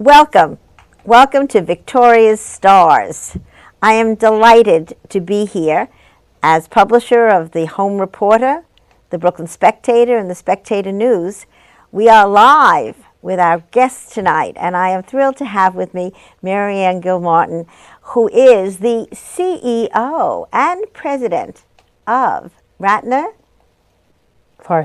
Welcome. Welcome to Victoria's Stars. I am delighted to be here as publisher of the Home Reporter, the Brooklyn Spectator, and the Spectator News. We are live with our guest tonight, and I am thrilled to have with me MaryAnne Gilmartin, who is the CEO and president of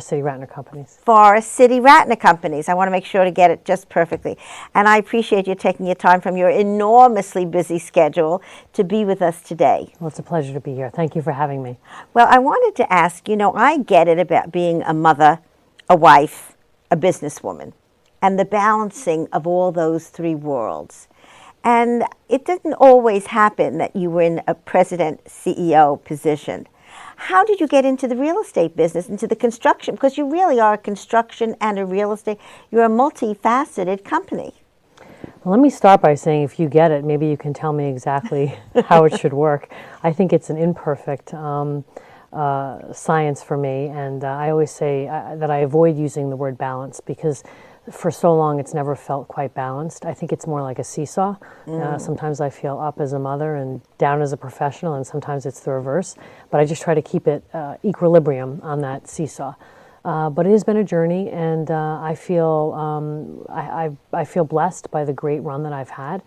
City Ratner Companies. City Ratner Companies. I want to make sure to get it just perfectly. And I appreciate you taking your time from your enormously busy schedule to be with us today. Well, it's a pleasure to be here. Thank you for having me. Well, I wanted to ask, I get it about being a mother, a wife, a businesswoman, and the balancing of all those three worlds. And it didn't always happen that you were in a president CEO position. How did you get into the real estate business, into the construction? Because you really are a construction and a real estate. You're a multifaceted company. Well, let me start by saying, if you get it, maybe you can tell me exactly how it should work. I think it's an imperfect science for me, and I always say that I avoid using the word balance because for so long it's never felt quite balanced. I think it's more like a seesaw. Sometimes I feel up as a mother and down as a professional, and sometimes it's the reverse. But I just try to keep it equilibrium on that seesaw. But it has been a journey, and I feel blessed by the great run that I've had.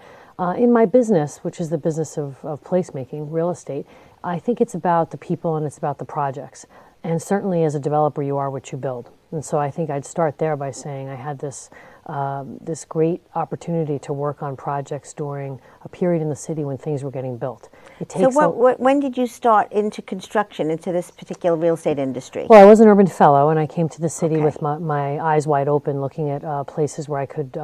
In my business, which is the business of placemaking, real estate, I think it's about the people and it's about the projects. And certainly as a developer, you are what you build. And so I think I'd start there by saying I had this great opportunity to work on projects during a period in the city when things were getting built. When did you start into construction, into this particular real estate industry? Well, I was an urban fellow, and I came to the city with my eyes wide open, looking at places where I could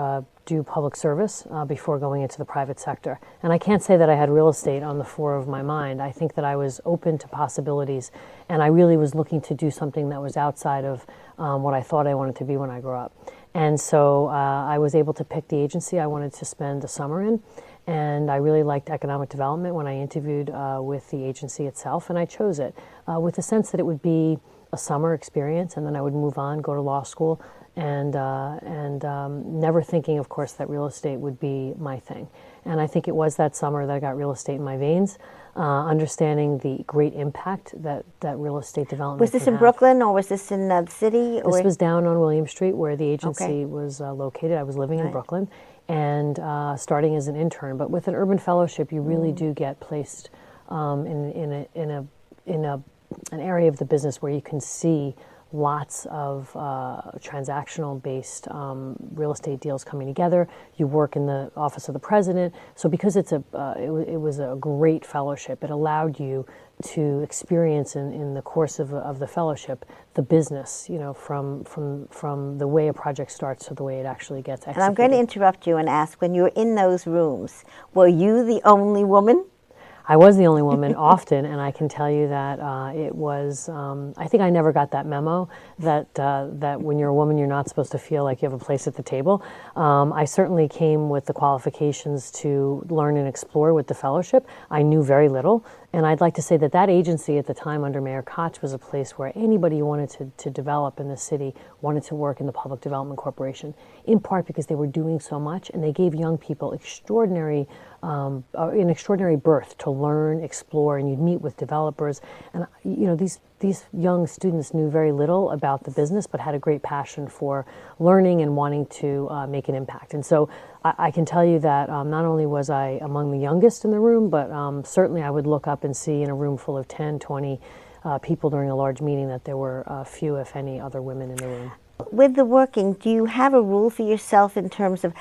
do public service before going into the private sector. And I can't say that I had real estate on the fore of my mind. I think that I was open to possibilities, and I really was looking to do something that was outside of what I thought I wanted to be when I grew up. And so I was able to pick the agency I wanted to spend the summer in, and I really liked economic development when I interviewed with the agency itself, and I chose it with the sense that it would be a summer experience, and then I would move on, go to law school, and never thinking, of course, that real estate would be my thing. And I think it was that summer that I got real estate in my veins, understanding the great impact that real estate development Was this in Brooklyn, or was this in the city? This was down on William Street where the agency was located. I was living in Brooklyn and starting as an intern. But with an urban fellowship, you really do get placed in an area of the business where you can see lots of transactional-based real estate deals coming together. You work in the office of the president. So because it was a great fellowship, it allowed you to experience in the course of the fellowship the business, from the way a project starts to the way it actually gets executed. And I'm going to interrupt you and ask, when you were in those rooms, were you the only woman? I was the only woman often, and I can tell you that it was, I think I never got that memo that when you're a woman, you're not supposed to feel like you have a place at the table. I certainly came with the qualifications to learn and explore with the fellowship. I knew very little, and I'd like to say that agency at the time under Mayor Koch was a place where anybody who wanted to develop in the city wanted to work in the Public Development Corporation, in part because they were doing so much, and they gave young people an extraordinary berth to learn, explore, and you'd meet with developers. And these young students knew very little about the business, but had a great passion for learning and wanting to make an impact. And so I can tell you that not only was I among the youngest in the room, but certainly I would look up and see in a room full of 10, 20 people during a large meeting that there were few, if any, other women in the room. With the working, do you have a rule for yourself in terms of,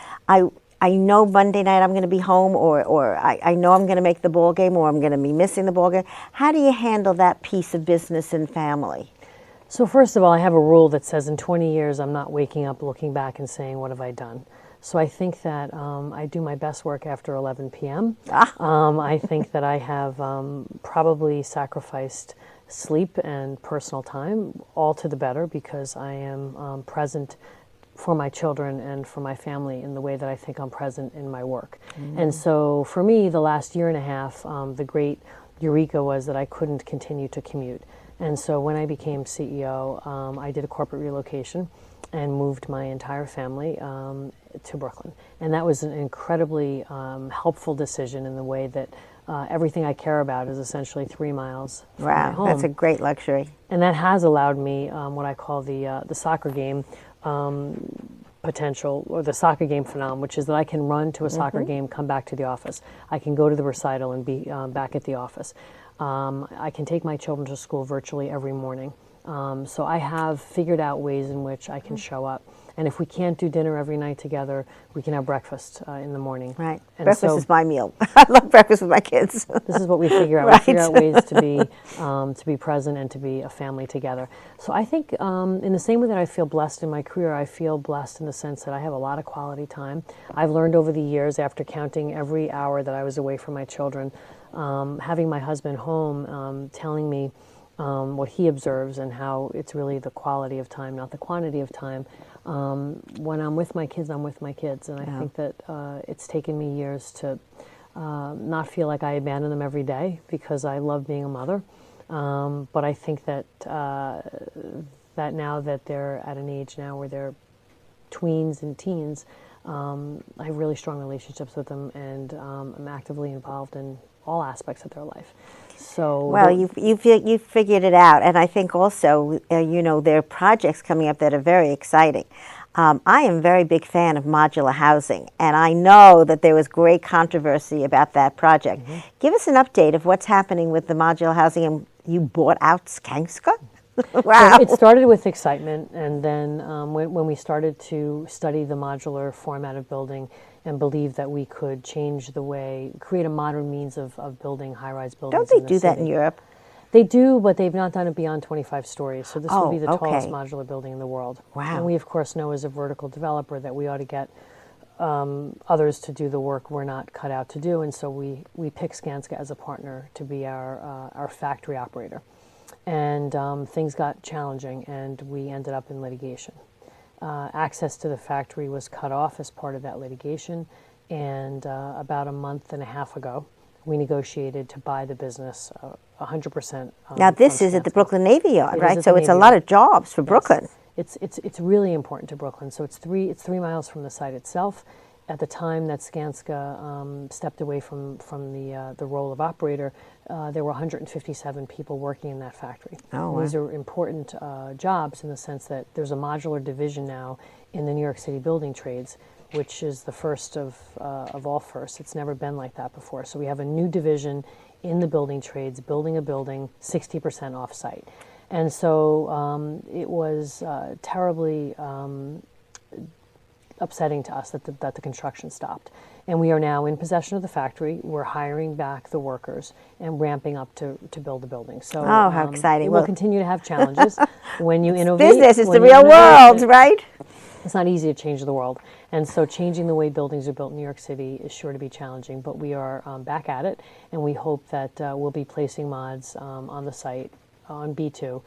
I know Monday night I'm going to be home, or I know I'm going to make the ball game, or I'm going to be missing the ball game? How do you handle that piece of business and family? So first of all, I have a rule that says in 20 years I'm not waking up looking back and saying, what have I done? So I think that I do my best work after 11 p.m. I think that I have probably sacrificed sleep and personal time, all to the better, because I am present for my children and for my family in the way that I think I'm present in my work. And so for me, the last year and a half, the great eureka was that I couldn't continue to commute. And so when I became CEO, I did a corporate relocation, and moved my entire family to Brooklyn. And that was an incredibly helpful decision in the way that everything I care about is essentially 3 miles from my Wow, home. that's a great luxury. And that has allowed me what I call the soccer game potential, or the soccer game phenomenon, which is that I can run to a soccer game, come back to the office. I can go to the recital and be back at the office. I can take my children to school virtually every morning. So I have figured out ways in which I can show up. And if we can't do dinner every night together, we can have breakfast in the morning. Right. And Breakfast so is my meal. I love breakfast with my kids. this is what we figure out. Right. We figure out ways to be present and to be a family together. So I think in the same way that I feel blessed in my career, I feel blessed in the sense that I have a lot of quality time. I've learned over the years, after counting every hour that I was away from my children, having my husband home telling me what he observes and how it's really the quality of time, not the quantity of time. When I'm with my kids, I'm with my kids. And I think that it's taken me years to not feel like I abandon them every day, because I love being a mother. But I think that that now that they're at an age now where they're tweens and teens, I have really strong relationships with them, and I'm actively involved in all aspects of their life. So well, you've figured it out, and I think also, there are projects coming up that are very exciting. I am a very big fan of modular housing, and I know that there was great controversy about that project. Give us an update of what's happening with the modular housing, and you bought out Skanska? Wow. So it started with excitement, and then when we started to study the modular format of building and believe that we could change the way, create a modern means of building high-rise buildings. Don't they do that in Europe? They do, but they've not done it beyond 25 stories. So this will be the okay. tallest modular building in the world. Wow. And we, of course, know as a vertical developer that we ought to get others to do the work we're not cut out to do. And so we picked Skanska as a partner to be our factory operator. And things got challenging, and we ended up in litigation. Access to the factory was cut off as part of that litigation, and about a month and a half ago, we negotiated to buy the business 100%. Now this is at the Brooklyn Navy Yard, right? It is at So the it's a Navy lot Yard. of jobs for Brooklyn. It's really important to Brooklyn. So it's 3 miles from the site itself. At the time that Skanska stepped away from the role of operator, there were 157 people working in that factory. Oh, wow. These are important jobs in the sense that there's a modular division now in the New York City building trades, which is the first of all firsts. It's never been like that before. So we have a new division in the building trades, building a building 60% off-site. And so it was terribly upsetting to us that the construction stopped. And we are now in possession of the factory. We're hiring back the workers and ramping up to build the building. So Oh, how exciting. It Well- will continue to have challenges when you innovate. Business is when the you real innovate, world, right? It's not easy to change the world. And so changing the way buildings are built in New York City is sure to be challenging, but we are back at it, and we hope that we'll be placing mods on the site on B2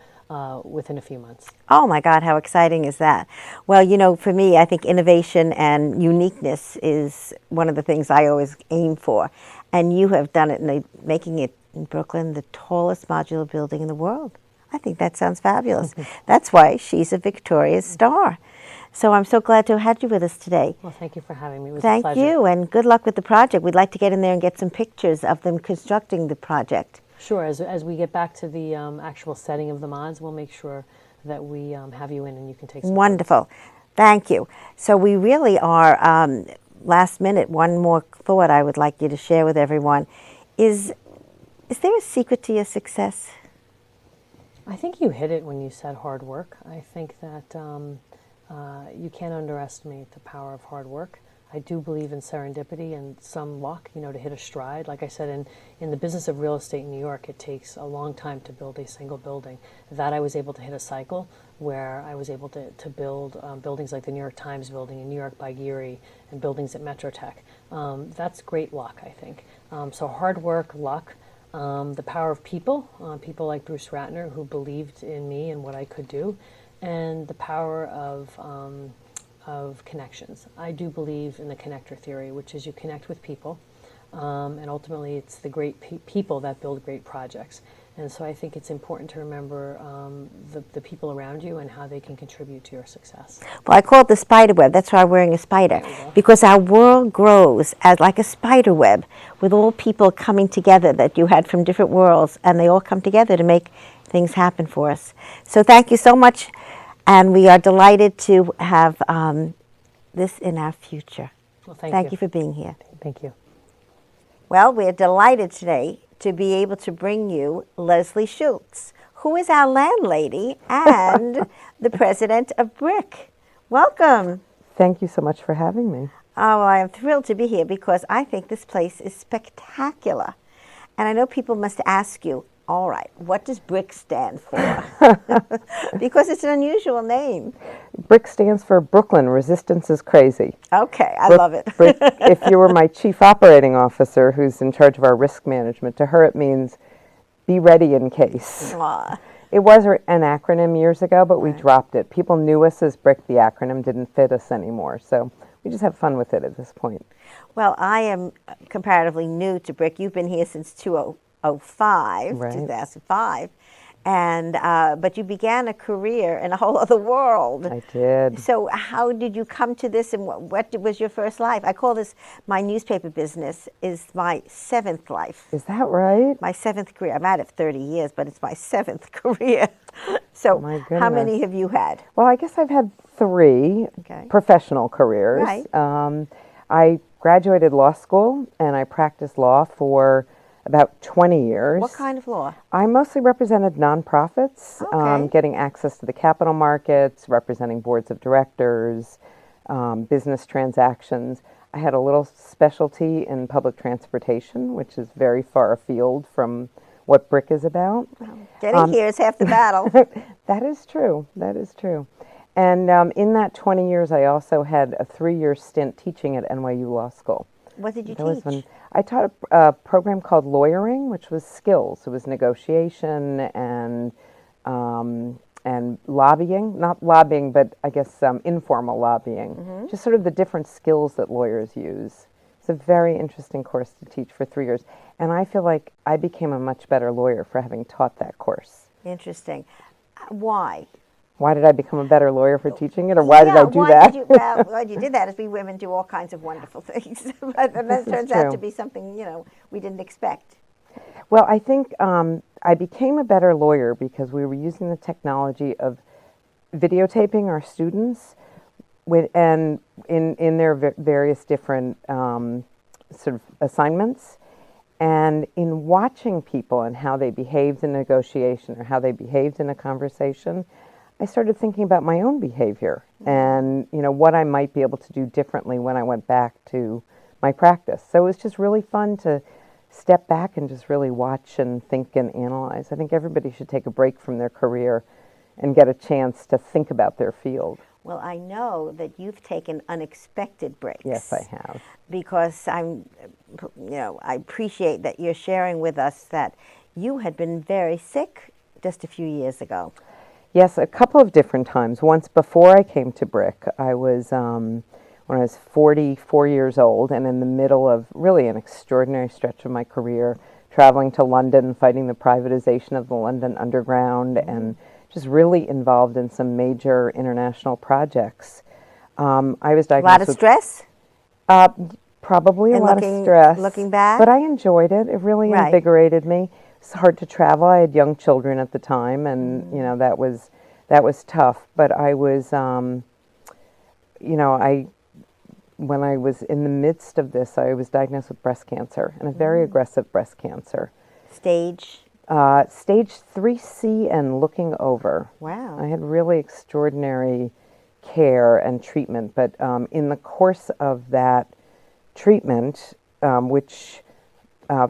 within a few months. Oh my God, how exciting is that? Well, for me, I think innovation and uniqueness is one of the things I always aim for. And you have done it, making it in Brooklyn the tallest modular building in the world. I think that sounds fabulous. That's why she's a Victoria's star. So I'm so glad to have had you with us today. Well, thank you for having me. It was a Thank pleasure. you, and good luck with the project. We'd like to get in there and get some pictures of them constructing the project. Sure. As we get back to the actual setting of the mods, we'll make sure that we have you in and you can take some Wonderful. Thank you. So we really are, last minute, one more thought I would like you to share with everyone. Is there a secret to your success? I think you hit it when you said hard work. I think that you can't underestimate the power of hard work. I do believe in serendipity and some luck, to hit a stride. Like I said, in the business of real estate in New York, it takes a long time to build a single building. That I was able to hit a cycle where I was able to build buildings like the New York Times building in New York by Geary and buildings at Metrotech. That's great luck, I think. So hard work, luck, the power of people, people like Bruce Ratner who believed in me and what I could do, and the power of connections. I do believe in the connector theory, which is you connect with people, and ultimately it's the great people that build great projects. And so I think it's important to remember the people around you and how they can contribute to your success. Well, I call it the spider web. That's why I'm wearing a spider. Because our world grows as like a spider web with all people coming together that you had from different worlds, and they all come together to make things happen for us. So thank you so much, and we are delighted to have this in our future. Well, Thank you for being here. Thank you. Well, we're delighted today to be able to bring you Leslie Schultz, who is our landlady and the president of BRIC. Welcome. Thank you so much for having me. Oh, well, I am thrilled to be here because I think this place is spectacular. And I know people must ask you, all right, what does BRIC stand for? Because it's an unusual name. BRIC stands for Brooklyn Resistance is Crazy. Okay, I love it. BRIC, if you were my chief operating officer who's in charge of our risk management, to her it means be ready in case. Aw. It was an acronym years ago, but we dropped it. People knew us as BRIC. The acronym didn't fit us anymore. So we just have fun with it at this point. Well, I am comparatively new to BRIC. You've been here since 2005, and but you began a career in a whole other world. I did. So how did you come to this, and what was your first life? I call this my newspaper business is my seventh life. Is that right? My seventh career. I'm at it 30 years, but it's my seventh career. So My how many goodness. have you had? Well, I guess I've had 3 Okay. professional careers. Right. I graduated law school, and I practiced law for about 20 years. What kind of law? I mostly represented nonprofits, Okay. getting access to the capital markets, representing boards of directors, business transactions. I had a little specialty in public transportation, which is very far afield from what BRIC is about. Getting here is half the battle. That is true. That is true. And in that 20 years, I also had a 3-year stint teaching at NYU Law School. What did you That was teach? when I taught a program called lawyering, which was skills. It was negotiation and lobbying. Not lobbying, but I guess informal lobbying. Just sort of the different skills that lawyers use. It's a very interesting course to teach for 3 years. And I feel like I became a much better lawyer for having taught that course. Interesting. Why? Why did I become a better lawyer for teaching it, or why did I do why that? Did you, well, why you did that is we women do all kinds of wonderful things. But then it turns out true. to be something, we didn't expect. Well, I think I became a better lawyer because we were using the technology of videotaping our students and in their various different sort of assignments, and in watching people and how they behaved in negotiation or how they behaved in a conversation, I started thinking about my own behavior and what I might be able to do differently when I went back to my practice. So it was just really fun to step back and just really watch and think and analyze. I think everybody should take a break from their career and get a chance to think about their field. Well, I know that you've taken unexpected breaks. Yes, I have. Because I appreciate that you're sharing with us that you had been very sick just a few years ago. Yes, a couple of different times. Once before I came to BRIC, I was, when I was 44 years old and in the middle of really an extraordinary stretch of my career, traveling to London, fighting the privatization of the London Underground, and just really involved in some major international projects. I was A diagnosed lot of with stress? probably a And lot of stress. looking back? But I enjoyed it. It really Right. invigorated me. It's hard to travel. I had young children at the time, and that was tough. But I was, when I was in the midst of this, I was diagnosed with breast cancer, and a very aggressive breast cancer. Stage? Stage 3C and looking over. Wow. I had really extraordinary care and treatment, but in the course of that treatment, which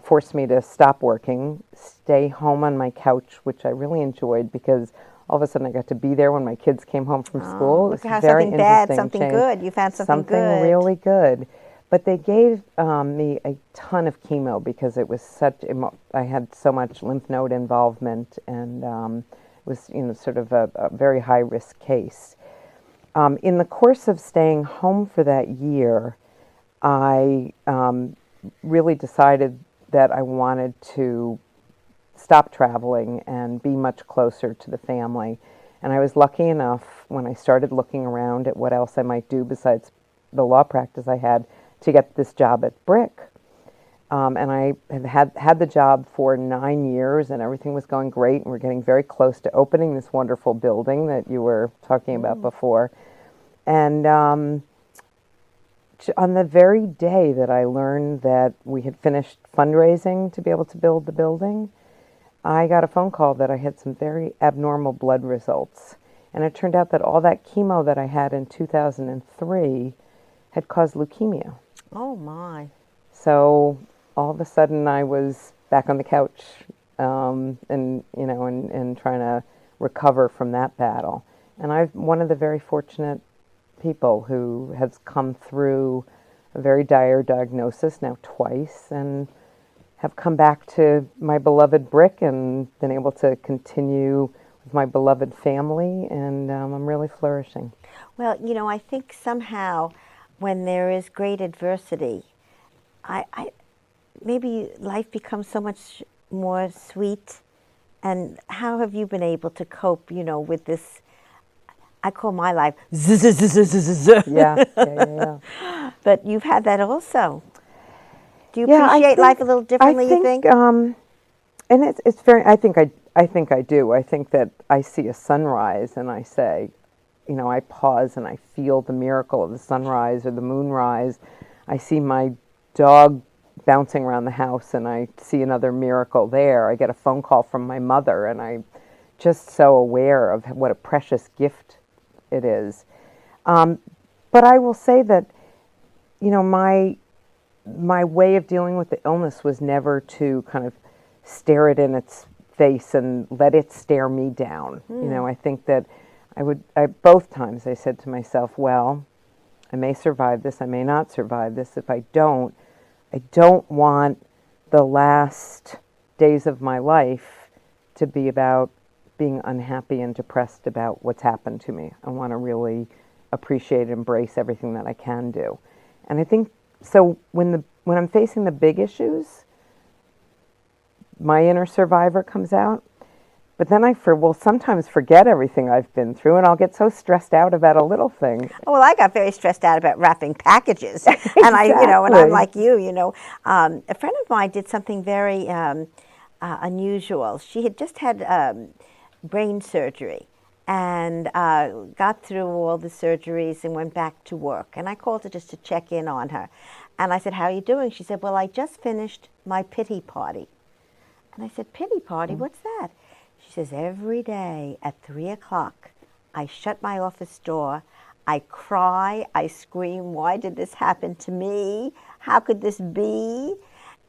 forced me to stop working, stay home on my couch, which I really enjoyed because all of a sudden I got to be there when my kids came home from school. It Look was how very something bad, interesting something change. good. You found something good. Something really good. But they gave me a ton of chemo because it was I had so much lymph node involvement, and it was sort of a very high risk case. In the course of staying home for that year, I really decided that I wanted to stop traveling and be much closer to the family. And I was lucky enough when I started looking around at what else I might do besides the law practice I had to get this job at BRIC. And I had the job for 9 years, and everything was going great, and we're getting very close to opening this wonderful building that you were talking about before. And on the very day that I learned that we had finished fundraising to be able to build the building, I got a phone call that I had some very abnormal blood results. And it turned out that all that chemo that I had in 2003 had caused leukemia. Oh, my. So all of a sudden I was back on the couch and trying to recover from that battle. And I'm one of the very fortunate people who has come through a very dire diagnosis now twice and have come back to my beloved BRIC and been able to continue with my beloved family, and I'm really flourishing. Well, I think somehow when there is great adversity, maybe life becomes so much more sweet. And how have you been able to cope, with this? I call my life Yeah. But you've had that also. Do you Yeah, appreciate life a little differently? I think, and it's very. I think I do. I think that I see a sunrise and I say, I pause and I feel the miracle of the sunrise or the moonrise. I see my dog bouncing around the house and I see another miracle there. I get a phone call from my mother and I'm just so aware of what a precious gift it is. But I will say that, my way of dealing with the illness was never to kind of stare it in its face and let it stare me down. I think that both times I said to myself, well, I may survive this, I may not survive this. If I don't want the last days of my life to be about being unhappy and depressed about what's happened to me. I want to really appreciate and embrace everything that I can do. And I think, so when I'm facing the big issues, my inner survivor comes out. But then I will sometimes forget everything I've been through, and I'll get so stressed out about a little thing. Oh, well, I got very stressed out about wrapping packages, and and I'm like you. A friend of mine did something very unusual. She had just had brain surgery, and got through all the surgeries and went back to work. And I called her just to check in on her, and I said, "How are you doing?" She said, "Well, I just finished my pity party." And I said, "Pity party? What's that?" She says, "Every day at 3 o'clock, I shut my office door, I cry, I scream, why did this happen to me? How could this be?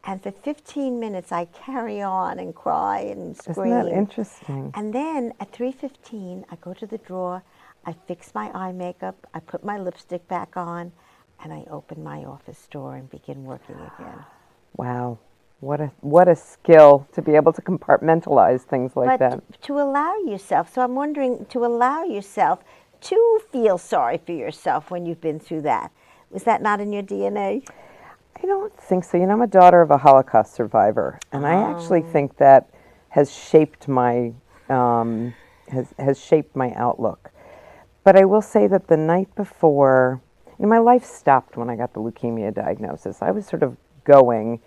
And for 15 minutes, I carry on and cry and scream." Isn't that interesting? And then at 3:15, I go to the drawer, I fix my eye makeup, I put my lipstick back on, and I open my office door and begin working again. Wow. What a skill to be able to compartmentalize things like that. But to allow yourself, so I'm wondering, to allow yourself to feel sorry for yourself when you've been through that. Was that not in your DNA? I don't think so. I'm a daughter of a Holocaust survivor, and I actually think that has shaped my has shaped my outlook. But I will say that the night before, my life stopped when I got the leukemia diagnosis. I was sort of going,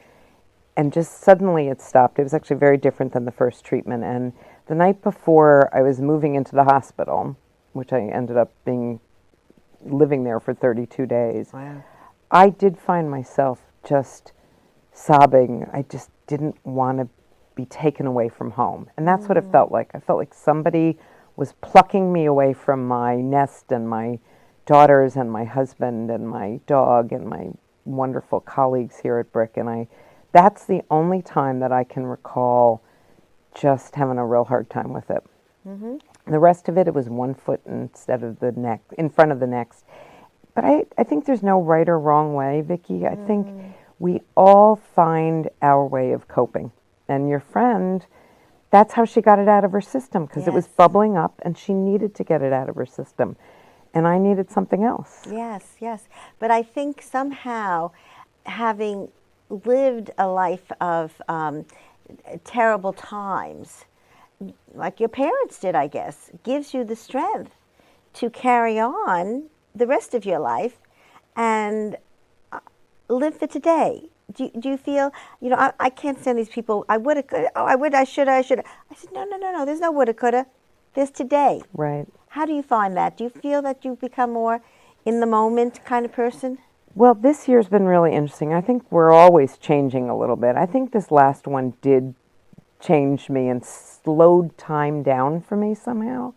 and just suddenly it stopped. It was actually very different than the first treatment. And the night before I was moving into the hospital, which I ended up living there for 32 days. Wow. I did find myself just sobbing. I just didn't want to be taken away from home. And that's what it felt like. I felt like somebody was plucking me away from my nest and my daughters and my husband and my dog and my wonderful colleagues here at BRIC. And that's the only time that I can recall just having a real hard time with it. Mm-hmm. The rest of it was one foot instead of in front of the next. But I think there's no right or wrong way, Vicki. I think we all find our way of coping. And your friend, that's how she got it out of her system, because it was bubbling up and she needed to get it out of her system. And I needed something else. Yes, yes. But I think somehow having lived a life of terrible times, like your parents did, I guess, gives you the strength to carry on the rest of your life and live for today. Do you feel, I can't stand these people, I woulda, coulda, oh, I would, I shoulda, I shoulda. I said, no, there's no woulda, coulda. There's today. Right. How do you find that? Do you feel that you've become more in the moment kind of person? Well, this year's been really interesting. I think we're always changing a little bit. I think this last one did change me and slowed time down for me somehow.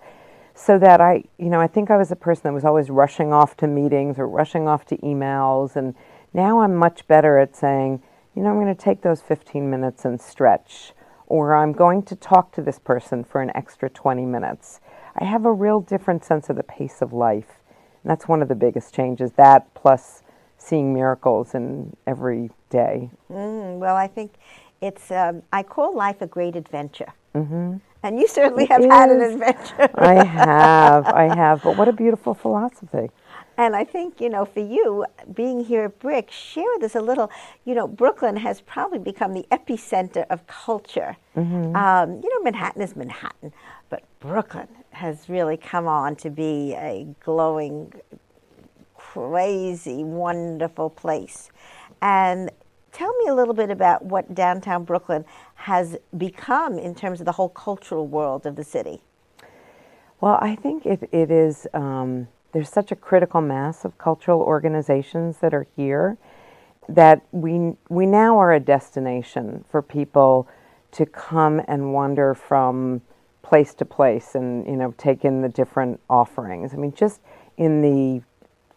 So that I think I was a person that was always rushing off to meetings or rushing off to emails. And now I'm much better at saying, I'm going to take those 15 minutes and stretch. Or I'm going to talk to this person for an extra 20 minutes. I have a real different sense of the pace of life. And that's one of the biggest changes, that plus seeing miracles in every day. Well, I think it's, I call life a great adventure. Mm-hmm. And you certainly have had an adventure. I have. But what a beautiful philosophy. And I think, for you, being here at BRIC, share with us a little, Brooklyn has probably become the epicenter of culture. Mm-hmm. Manhattan is Manhattan, but Brooklyn has really come on to be a glowing, crazy, wonderful place. And tell me a little bit about what downtown Brooklyn has become in terms of the whole cultural world of the city. Well, I think it is, there's such a critical mass of cultural organizations that are here that we now are a destination for people to come and wander from place to place and, take in the different offerings. I mean, just in the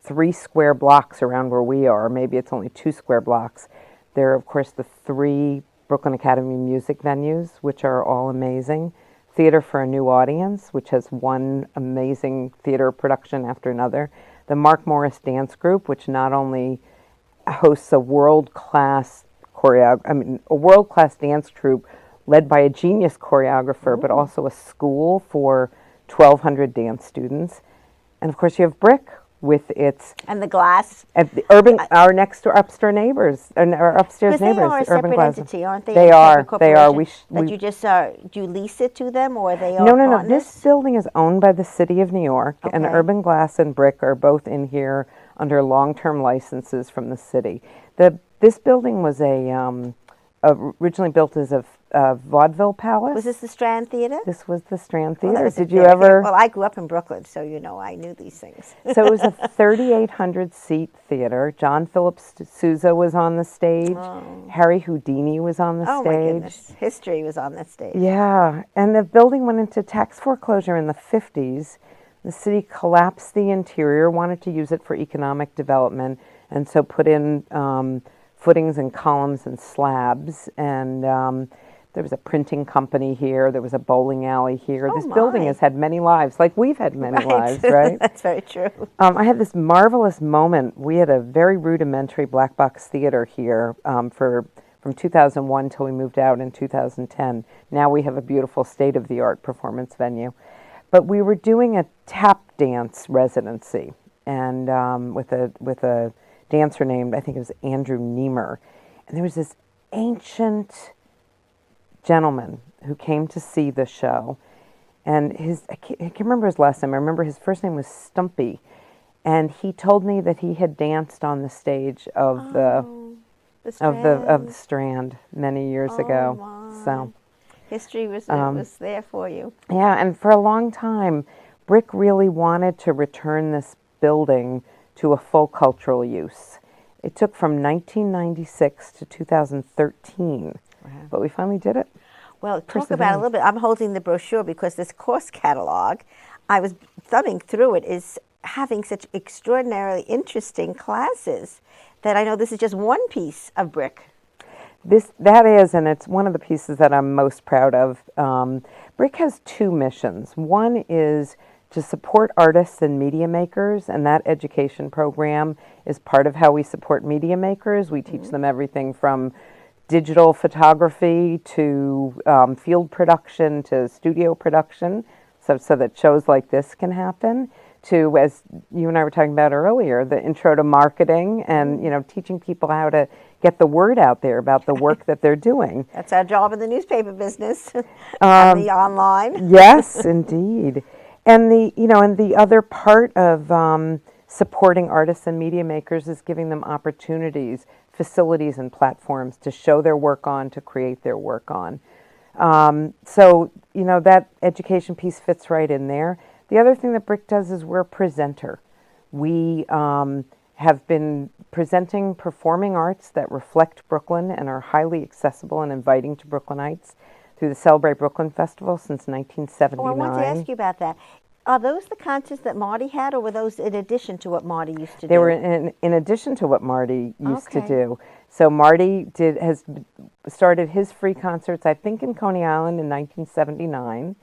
3 square blocks around where we are, maybe it's only 2 square blocks, there are, of course, the 3 Brooklyn Academy music venues, which are all amazing. Theater for a New Audience, which has one amazing theater production after another. The Mark Morris Dance Group, which not only hosts a world-class dance troupe led by a genius choreographer, but also a school for 1,200 dance students. And of course, you have BRIC, with its and the glass and the urban our next door upstairs neighbors and our upstairs neighbors. They are a separate Glass. entity, aren't they? They are. They are. You just do you lease it to them, or they are No. partners? This building is owned by the City of New York, and Urban Glass and BRIC are both in here under long-term licenses from the city. This building was originally built as a vaudeville palace. Was this the Strand Theater? This was the Strand Theater. Well, Did you ever? Well, I grew up in Brooklyn, so I knew these things. So it was a 3,800 seat theater. John Philip Sousa was on the stage. Oh. Harry Houdini was on the stage. Oh my goodness, history was on that stage. Yeah, and the building went into tax foreclosure in the 50s. The city collapsed the interior, wanted to use it for economic development, and so put in footings and columns and slabs. And there was a printing company here. There was a bowling alley here. This building has had many lives, like we've had many lives, right? That's very true. I had this marvelous moment. We had a very rudimentary black box theater here from 2001 till we moved out in 2010. Now we have a beautiful state-of-the-art performance venue. But we were doing a tap dance residency, and with a dancer named, I think it was Andrew Niemer. And there was this ancient gentleman who came to see the show. And I can't remember his last name. I remember his first name was Stumpy. And he told me that he had danced on the stage of the Strand many years ago. My. So history was there for you. Yeah, and for a long time, BRIC really wanted to return this building to a full cultural use. It took from 1996 to 2013, but we finally did it. Well, talk about it a little bit. I'm holding the brochure because this course catalog, I was thumbing through it, is having such extraordinarily interesting classes that I know this is just one piece of BRIC. That is, and it's one of the pieces that I'm most proud of. BRIC has 2 missions. One is to support artists and media makers, and that education program is part of how we support media makers. We teach them everything from digital photography to field production to studio production, so that shows like this can happen. to, as you and I were talking about earlier, the intro to marketing and, teaching people how to get the word out there about the work that they're doing. That's our job in the newspaper business and the online. Yes, indeed. And the other part of supporting artists and media makers is giving them opportunities, facilities, and platforms to show their work on, to create their work on. So that education piece fits right in there. The other thing that BRIC does is we're a presenter. We have been presenting performing arts that reflect Brooklyn and are highly accessible and inviting to Brooklynites through the Celebrate Brooklyn Festival since 1979. Oh, I want to ask you about that. Are those the concerts that Marty had, or were those in addition to what Marty used to do? They were in addition to what Marty used to Okay. do. So Marty has started his free concerts, I think, in Coney Island in 1979,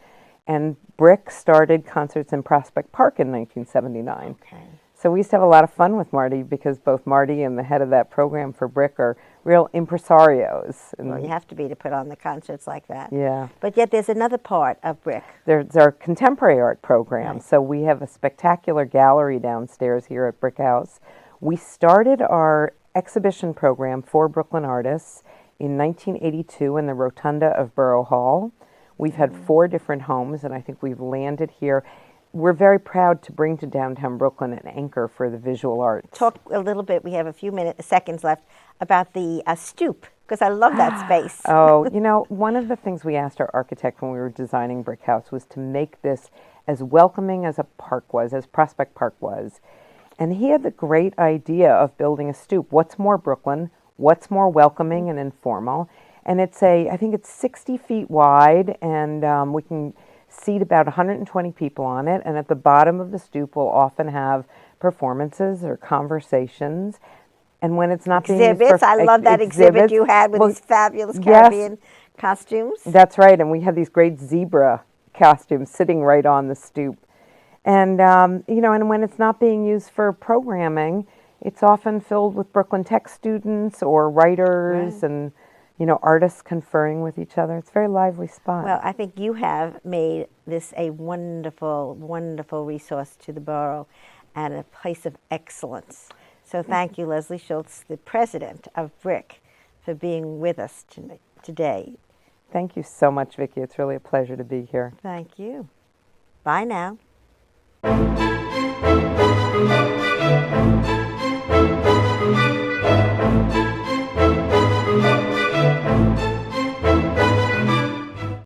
and BRIC started concerts in Prospect Park in 1979. Okay. So we used to have a lot of fun with Marty because both Marty and the head of that program for BRIC are real impresarios. And Well, you have to be to put on the concerts like that. yeah. But yet there's another part of BRIC. There's our contemporary art program. Right. So we have a spectacular gallery downstairs here at BRIC House. We started our exhibition program for Brooklyn artists in 1982 in the rotunda of Borough Hall. We've had 4 different homes, and I think we've landed here. We're very proud to bring to downtown Brooklyn an anchor for the visual arts. Talk a little bit, we have a few seconds left, about the stoop, because I love that space. Oh, one of the things we asked our architect when we were designing BRIC House was to make this as welcoming as a park was, as Prospect Park was. And he had the great idea of building a stoop. What's more Brooklyn? What's more welcoming and informal? And I think it's 60 feet wide, and we can seat about 120 people on it. And at the bottom of the stoop, we'll often have performances or conversations. And when it's not being used Exhibits. for I love that exhibit exhibits, you had with well, these fabulous yes. Caribbean costumes. That's right, and we had these great zebra costumes sitting right on the stoop. And and when it's not being used for programming, it's often filled with Brooklyn Tech students or writers and artists conferring with each other. It's a very lively spot. Well, I think you have made this a wonderful, wonderful resource to the borough and a place of excellence. So thank you, Leslie Schultz, the president of BRIC, for being with us today. Thank you so much, Vicki. It's really a pleasure to be here. Thank you. Bye now.